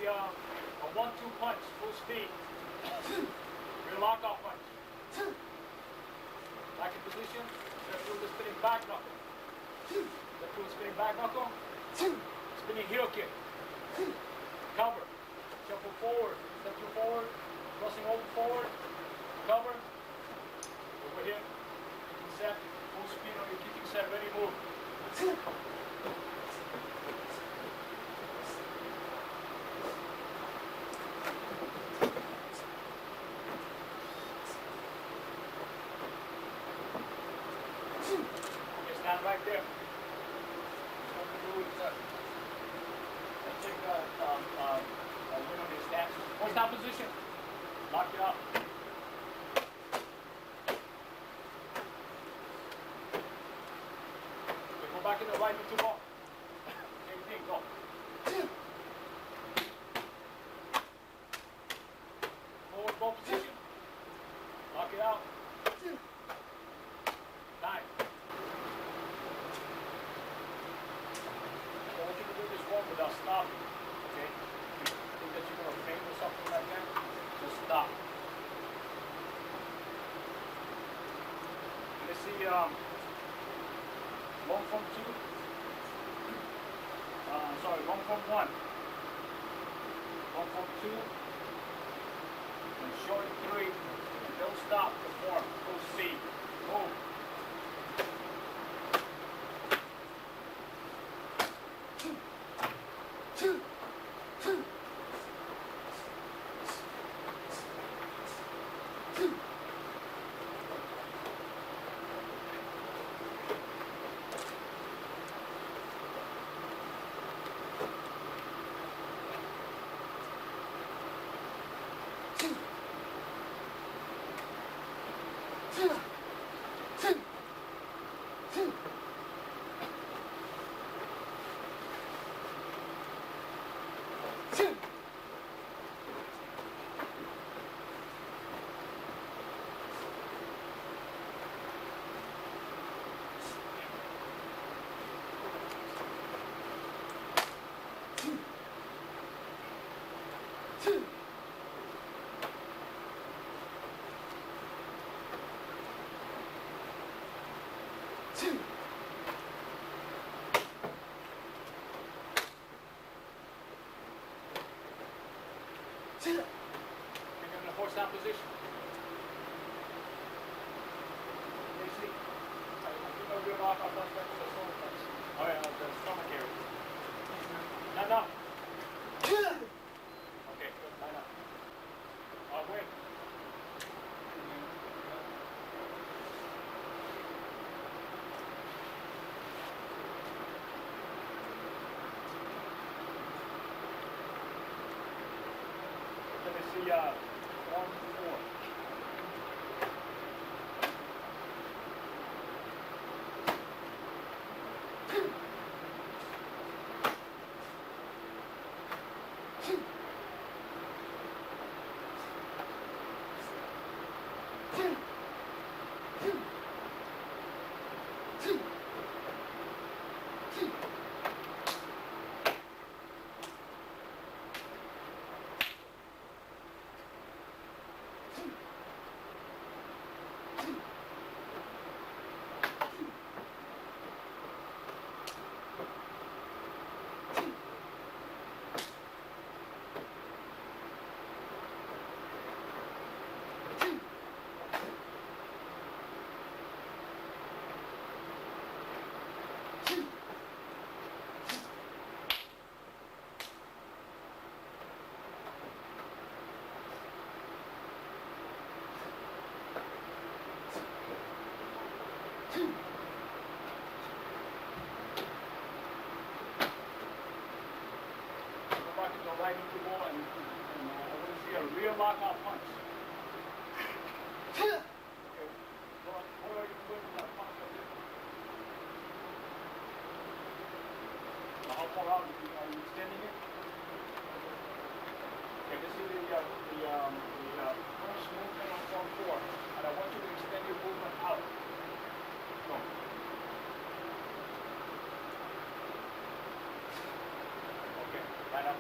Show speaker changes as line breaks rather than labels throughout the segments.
a 1-2 punch, full speed. Rear lockout punch. Back in position. Step through the spinning back knuckle. Step through the spinning back knuckle. Spinning heel kick. Cover. Shuffle forward. Step through forward. Crossing over forward. Cover. Over here. Kicking set. Full speed on your kicking set. Ready, move. Okay, stand right there. What we do is let's take a win on your stance. Horse down position. Lock it up. Okay, go back in the right into ball. Same thing, go. Forward ball position. Lock it out. 9. I want you to do this one without stopping. Okay? If you think that you're going to faint or something like that, just stop. Let's see, 1 from 2. Sorry, 1 from 1. 1 from 2. And short 3. And don't stop the form. Full speed. Move. Bring them in the horse down position. You see? I think I'll do it off punch back to the soul punch. Oh yeah, the stomach area. Line up. Okay, good, line up. Wait. Let me see, 1, 4. Go right into the wall and I want to see a rear lockout punch. Okay. What are you doing with that punch up there? How far out are you extending it? Okay, this is the first movement on form 4, and I want you to extend your movement out. Go. Okay, right up.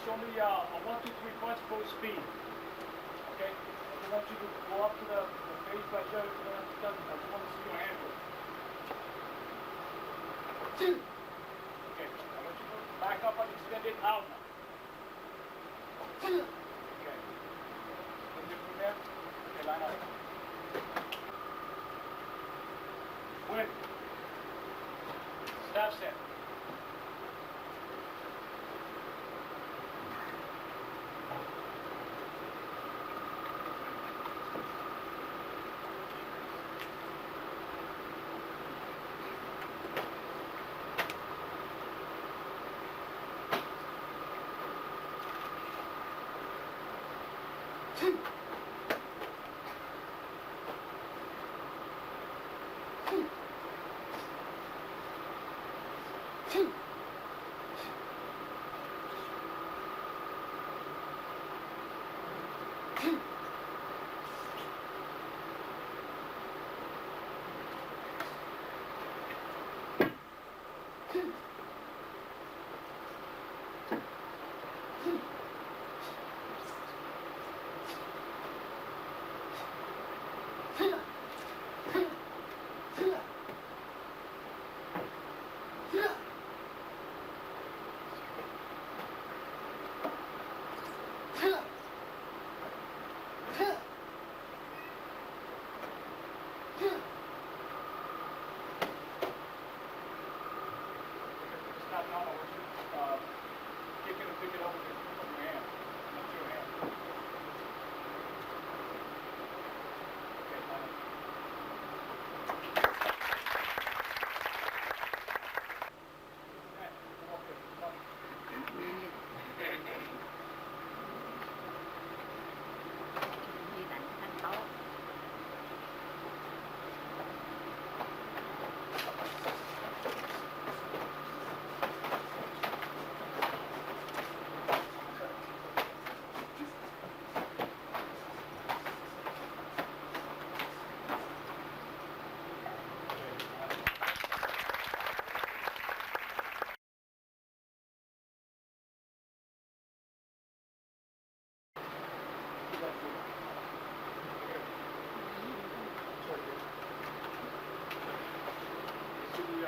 Show me a 1, 2, 3 punch full speed. Okay? I want you to go up to the face by Jerry. I just want to see your hand move. Okay. I want you to back up and extend it out now. Okay. Extend it from there. Okay, line up. Win. Stop set.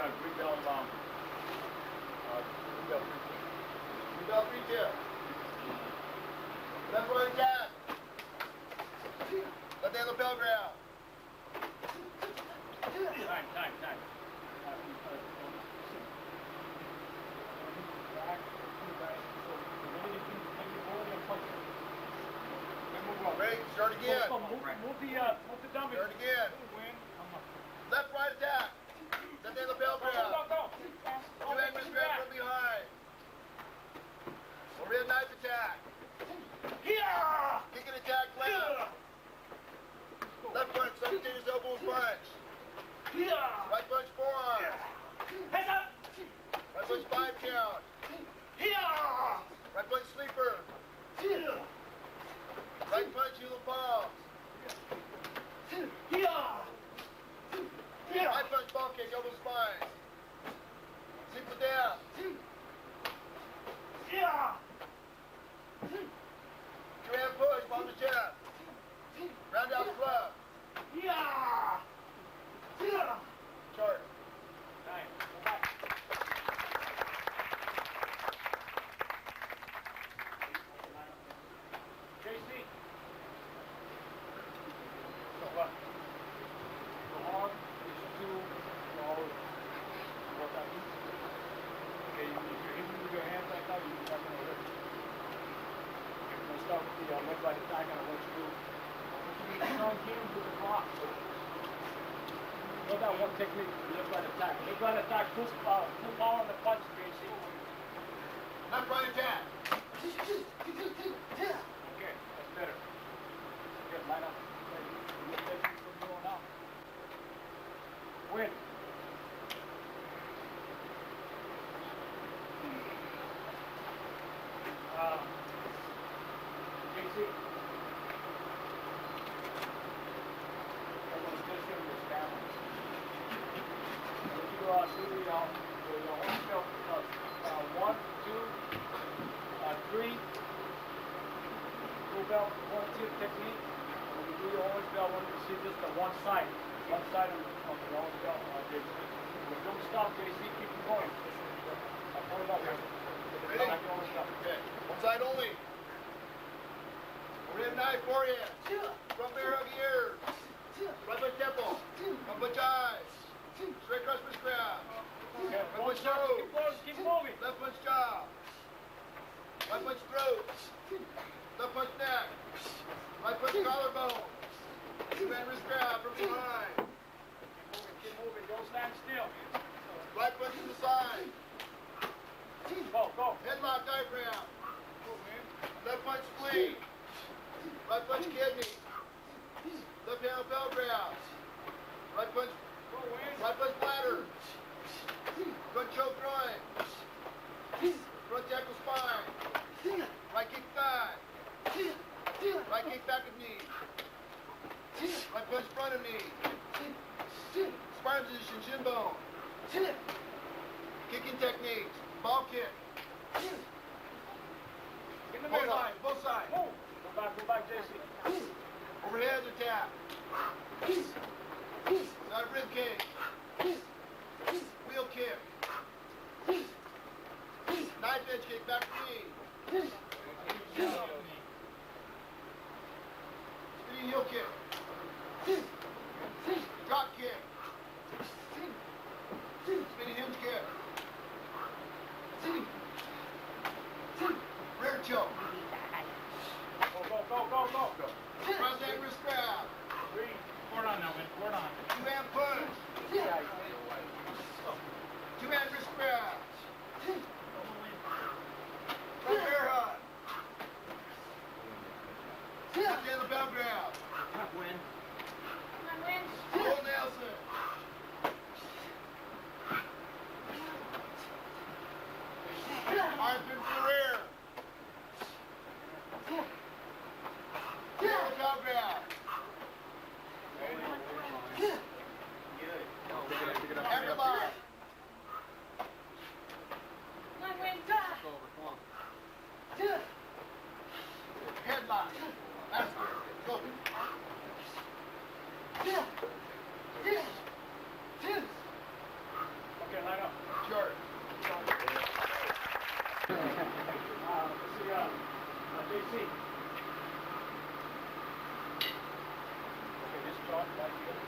Green belt long. Green belt 3-2. Left right jab. Left hand lapel ground. Time. Ready? Start again. Move the dummy. Start again. Left right attack. Left hand lapel ground. Two hand wrist grab from behind. Overhead knife attack. Kick and attack left. Left punch, simultaneous elbow punch. Right punch forearm. Right punch 5 count. Right punch sleeper. Right punch heel and palms. Right punch ball kick, elbow spine. Sleeper down. Two hand push, palm to chest. Roundhouse club. Chart. 9. Go back. you're not going to hurt. We're going to start with the left right attack, and I want you to strong hands with the block. Know that one technique, left right attack. Left right attack, full power on the punch, JC.
Left right attack.
Okay, that's better. Good, line up. Good technique from you on out. Win. JC. One, two, three. Full belt, 1-2 technique. And when you do your orange belt, I want you to see just the one side of the orange belt, JC. But don't stop, JC. Keep it going. I'll point it up here.
Ready?
Back your orange belt.
Okay. One side only. Overhead knife, forehead. Front bear hug ears. Right foot temple. Front foot eyes. Straight cross fist grab.
Okay,
Right
one
punch
shot.
nose.
Keep moving.
Left punch jaw. Right punch throat. Left punch neck. Right punch collarbone. Two-hand wrist grab from behind.
Keep moving. Don't stand still.
Right punch to the side.
Go.
Headlock diaphragm. Left punch spleen. Right punch kidney. Left hand bell grab. Right punch. Right punch bladder. Front choke groin. Front ankle spine. Right kick thigh. Right kick back of knee. Right punch front of knee. Spine position, shin bone. Kicking techniques. Ball kick.
In the
Both
middle.
sides, both sides.
Move. Go back, JC.
Overhead attack. Side rib kick. Wheel kick. Knife edge kick, back knee. Spinning heel kick. Drop kick. Spinning hinge kick. Rear choke.
Go.
Cross hand wrist grab.
Word on now, man. Word on.
Two-hand punch. Two-hand wrist grab. Front bear hug. Left hand bell grab.
Win.
Bull Nelson. Arthur Ferrer. Bell grab. Hammerlock. Headlock. That's good. Go.
Okay, line up.
Sure.
Let's see, JC. Okay, just drop right here.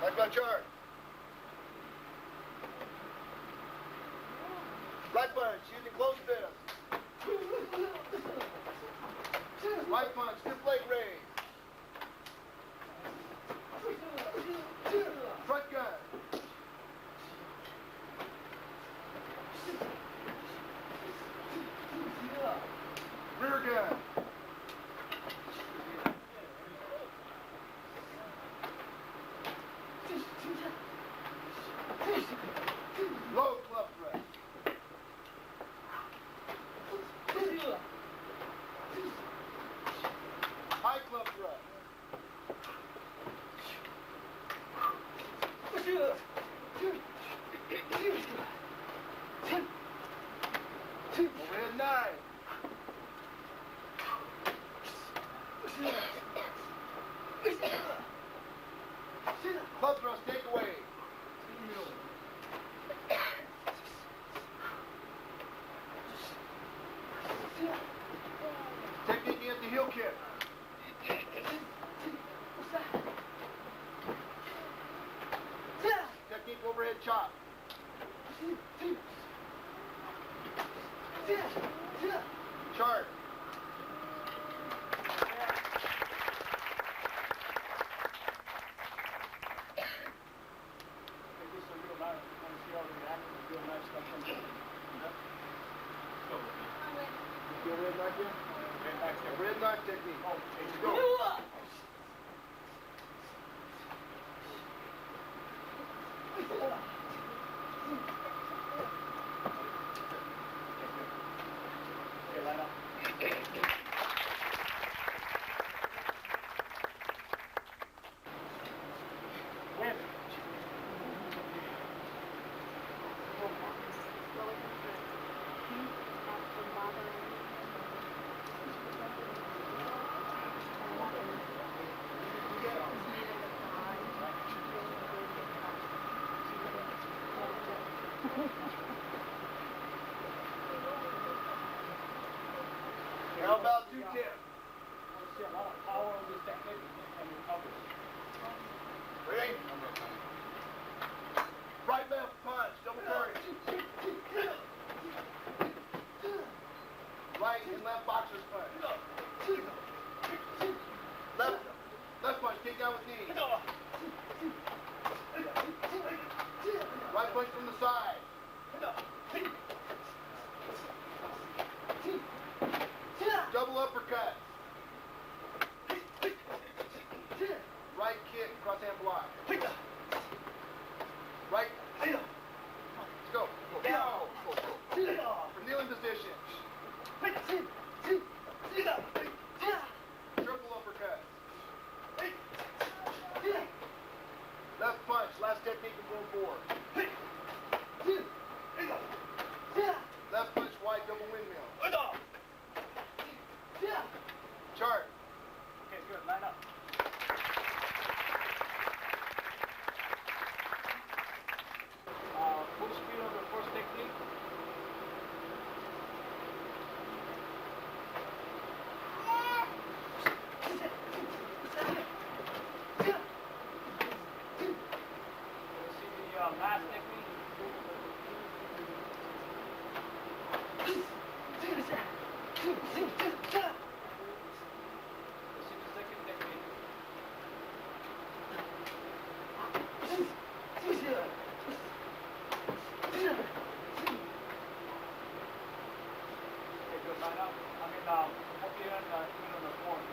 Like my chart. Right punch, using close fist. Right punch, stiff leg raise. Front gun. Rear gun. Low club thrust. High club thrust. Overhead nine. Club thrust takeaway. Technique at the heel kick. Technique overhead chop. Chart. Red knife technique. Go. How about 210?
I see a lot of power in this technique and recovers.
Ready? Right left punch, double turn. Right and left boxer's punch. Left punch, kick down with knee. Right punch from the side. Double uppercut. Right kick, cross hand block. Right. Let's go. From kneeling position. Triple uppercut. Left punch, last technique of going forward. Left punch, wide double windmill. Chart.
Okay, good. Line up. Full speed on the first technique. Let's see the last technique. Let's see the second technique. Okay, good. Line up. Hope you have even on the form.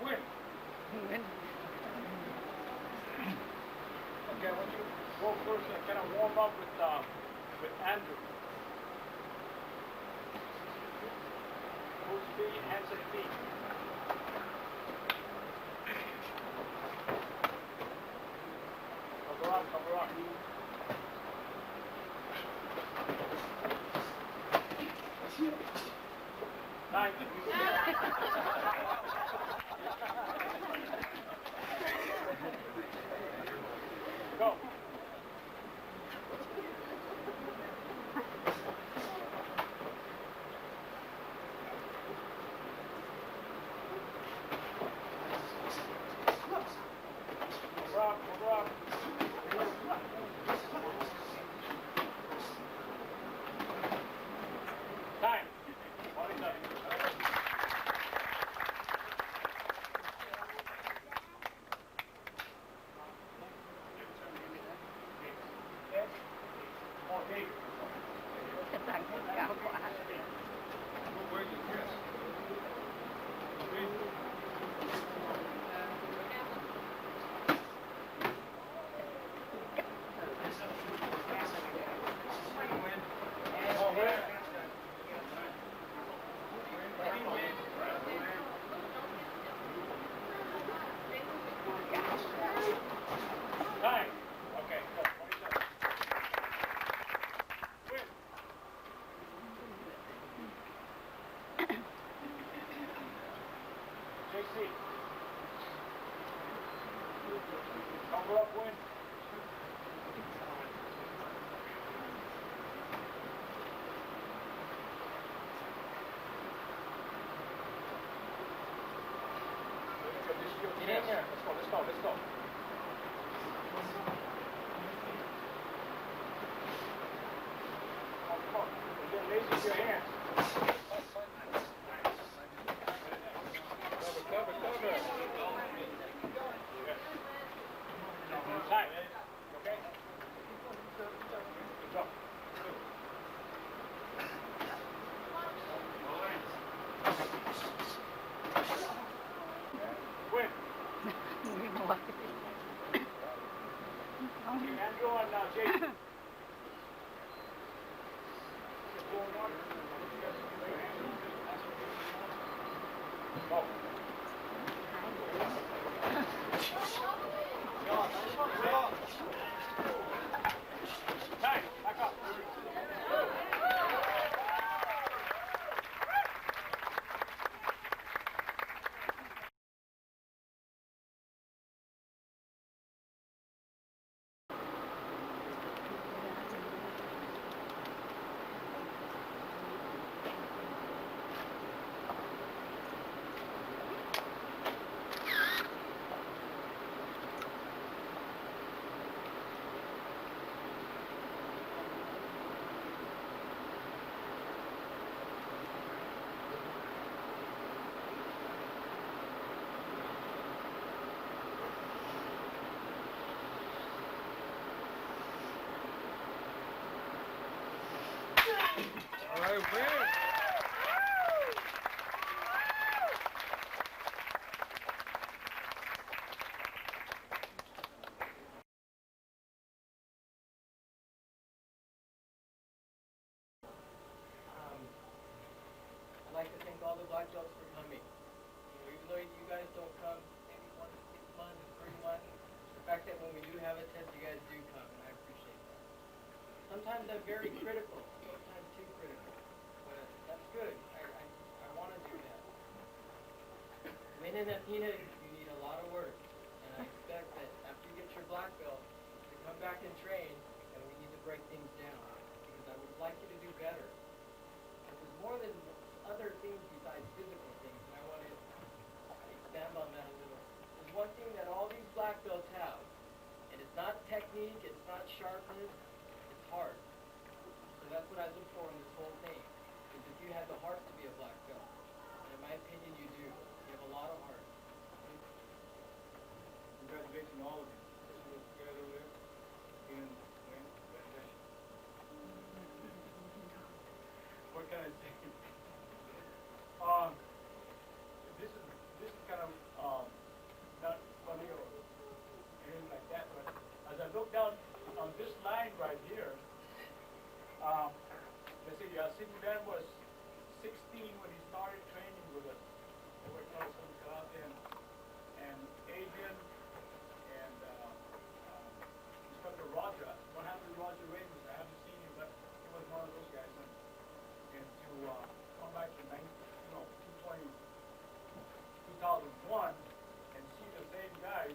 Win. Okay, I want you to go first and kind of warm up with Andrew. Full speed, hands and feet. Cover up, cover up. Thank you. Go. Cover up.
Where you dress?
Time. Okay, go. 27. Win. JC. Cover up, win. Get in there. Let's go. Come on. You're getting lazy with your hands.
Cover.
Time. Okay? Good job. Win. Andrew on Jason. Go. Time. Back up.
All right, win.
I'd like to thank all the black belts for coming. Even though you guys don't come maybe 1 to 6 months, 3 months, the fact that when we do have a test, you guys do come, and I appreciate that. Sometimes I'm very critical, sometimes too critical, but that's good. I want to do that. Winning at Athena, you need a lot of work, and I expect that after you get your black belt, to come back and train, and we need to break things down, because I would like you to do better. There's more than other things besides physical things, and I want to expand on that a little. There's one thing that all these black belts have, and it's not technique, it's not sharpness, it's heart. So that's what I look for in this whole thing, is if you have the heart to be a black belt. And in my opinion, you do. You have a lot of heart.
Congratulations to all of you. Let's work together over there. Win. Congratulations. What can I say? This is kind of not funny or anything like that, but as I look down on this line right here, let's see, Sidney Dan was 16 when he started training with us. They were close to Karate and Adrian and Instructor Roger. What happened to Roger Ramos? I haven't seen him, but he was one of those guys. And to come back to 2001 and see the same guys,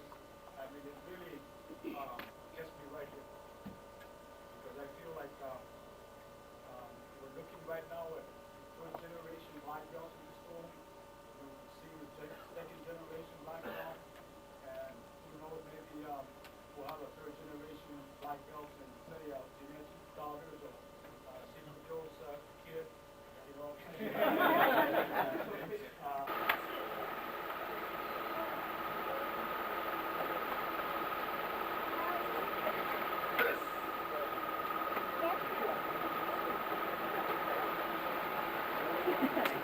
I mean, it really gets me right here. Because I feel like we're looking right now at first generation black belts in the school. We're seeing second generation black belt. And who knows, maybe we'll have a third generation black belts and say Jeanette's daughters or Sidney Joe's kid, you know.
Thank you.